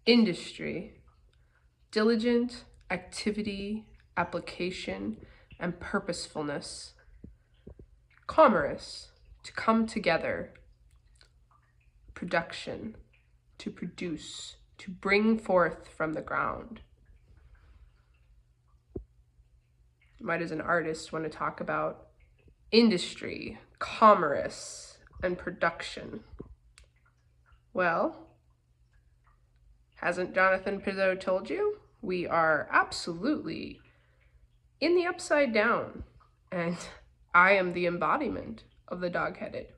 Industry, diligent activity, application, and purposefulness. Commerce, to come together. Production, to produce, to bring forth from the ground. You might, as an artist, want to talk about industry, commerce, and production. Well, hasn't Jonathan Pizzo told you? We are absolutely in the upside down, and I am the embodiment of the dog-headed.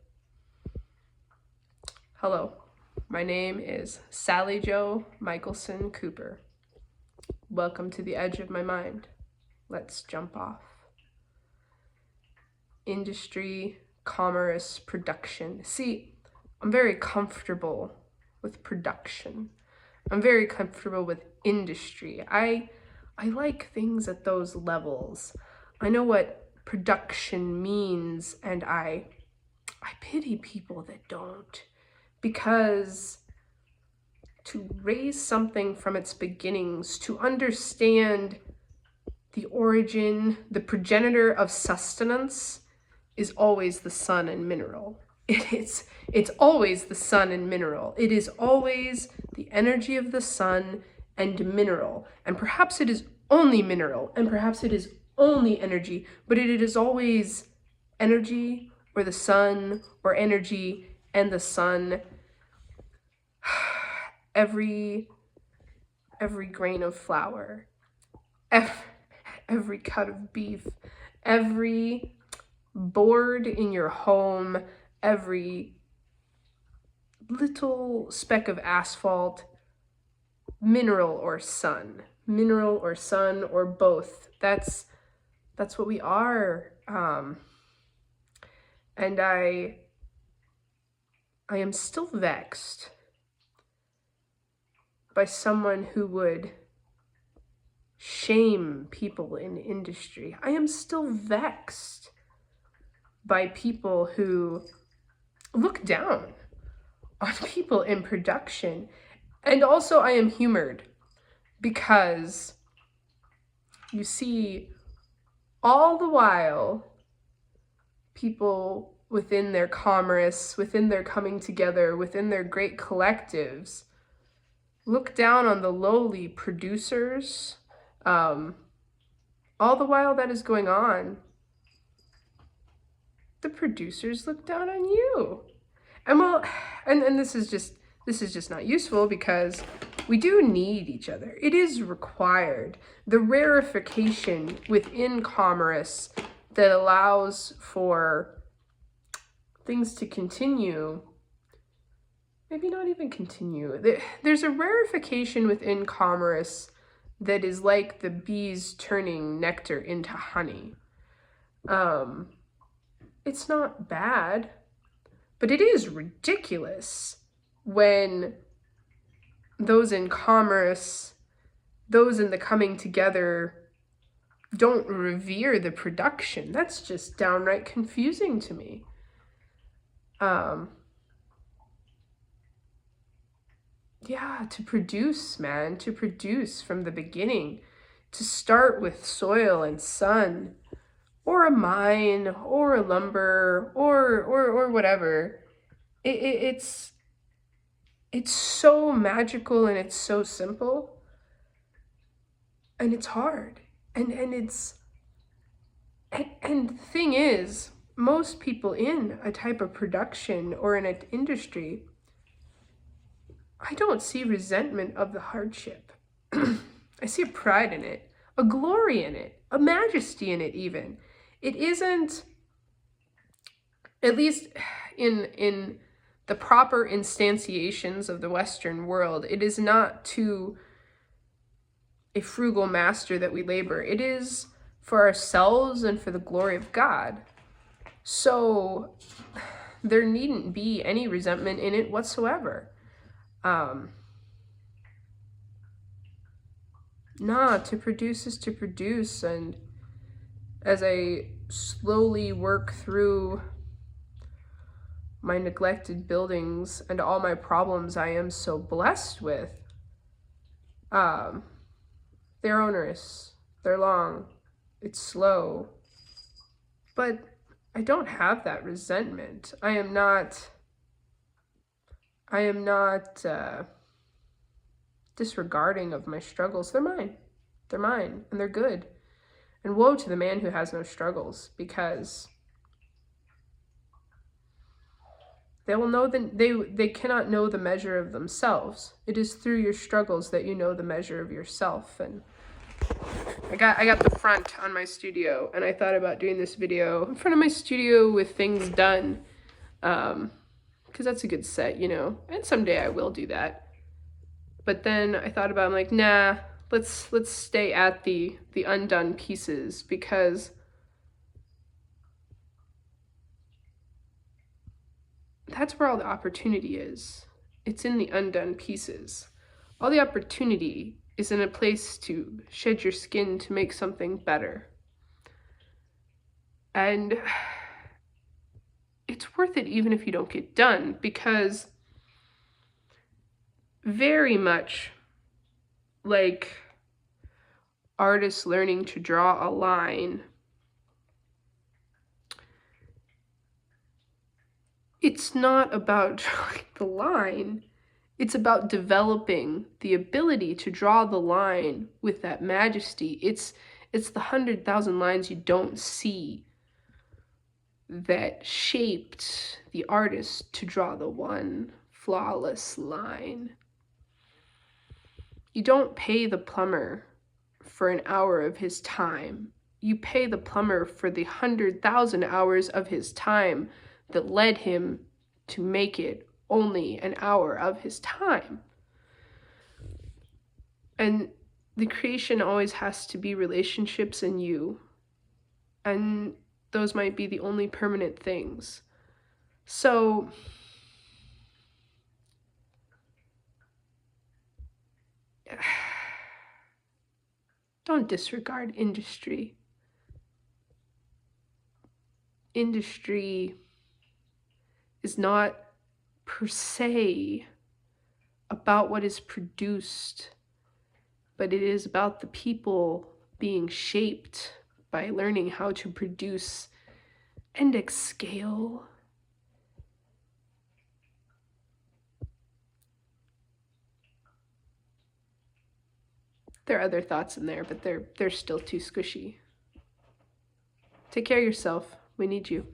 Hello, my name is Sally Jo Michelson Cooper. Welcome to the edge of my mind. Let's jump off. Industry, commerce, production. See, I'm very comfortable with production. I'm very comfortable with industry. I like things at those levels. I know what production means, and I pity people that don't. Because to raise something from its beginnings, to understand the origin, the progenitor of sustenance, is always the sun and mineral. It's always the sun and mineral. It is always the energy of the sun and mineral. And perhaps it is only mineral, and perhaps it is only energy, but it is always energy, or the sun, or energy and the sun. Every grain of flour, every cut of beef, every board in your home, every little speck of asphalt, mineral or sun, or both. That's what we are. And I am still vexed by someone who would shame people in industry. I am still vexed by people who look down on people in production. And also I am humored because, you see, all the while, people within their commerce, within their coming together, within their great collectives, look down on the lowly producers. All the while that is going on, the producers look down on you. And well, and this is just not useful, because we do need each other. It is required. The rarefication within commerce that allows for things to continue, maybe not even continue. There's a rarefication within commerce that is like the bees turning nectar into honey. It's not bad, but it is ridiculous when those in commerce, those in the coming together, don't revere the production. That's just downright confusing to me. Yeah, to produce, man, to produce from the beginning, to start with soil and sun, or a mine, or a lumber, or whatever. It's so magical, and it's so simple, and it's hard, and the thing is, most people in a type of production or in an industry, I don't see resentment of the hardship. I see a pride in it, a glory in it, a majesty in it even. It isn't, at least in the proper instantiations of the Western world, it is not to a frugal master that we labor. It is for ourselves and for the glory of God. So there needn't be any resentment in it whatsoever. To produce is to produce, and as I slowly work through my neglected buildings and all my problems I am so blessed with, Um, they're onerous, they're long, it's slow, but I don't have that resentment. I am not disregarding of my struggles. They're mine. They're mine, and they're good. And woe to the man who has no struggles, because they will know that they cannot know the measure of themselves. It is through your struggles that you know the measure of yourself. And I got the front on my studio, and I thought about doing this video in front of my studio with things done, because that's a good set, you know. And someday I will do that. But then I thought about, I'm like, nah, let's stay at the undone pieces, because that's where all the opportunity is. It's in the undone pieces. All the opportunity is in a place to shed your skin to make something better. And it's worth it even if you don't get done, because very much like artists learning to draw a line, it's not about drawing the line. It's about developing the ability to draw the line with that majesty. It's the 100,000 lines you don't see that shaped the artist to draw the one flawless line. You don't pay the plumber for an hour of his time. You pay the plumber for the 100,000 hours of his time that led him to make it only an hour of his time. And the creation always has to be relationships and you. And those might be the only permanent things. So don't disregard industry. Industry is not per se about what is produced, but it is about the people being shaped by learning how to produce and scale. There are other thoughts in there, but they're still too squishy. Take care of yourself. We need you.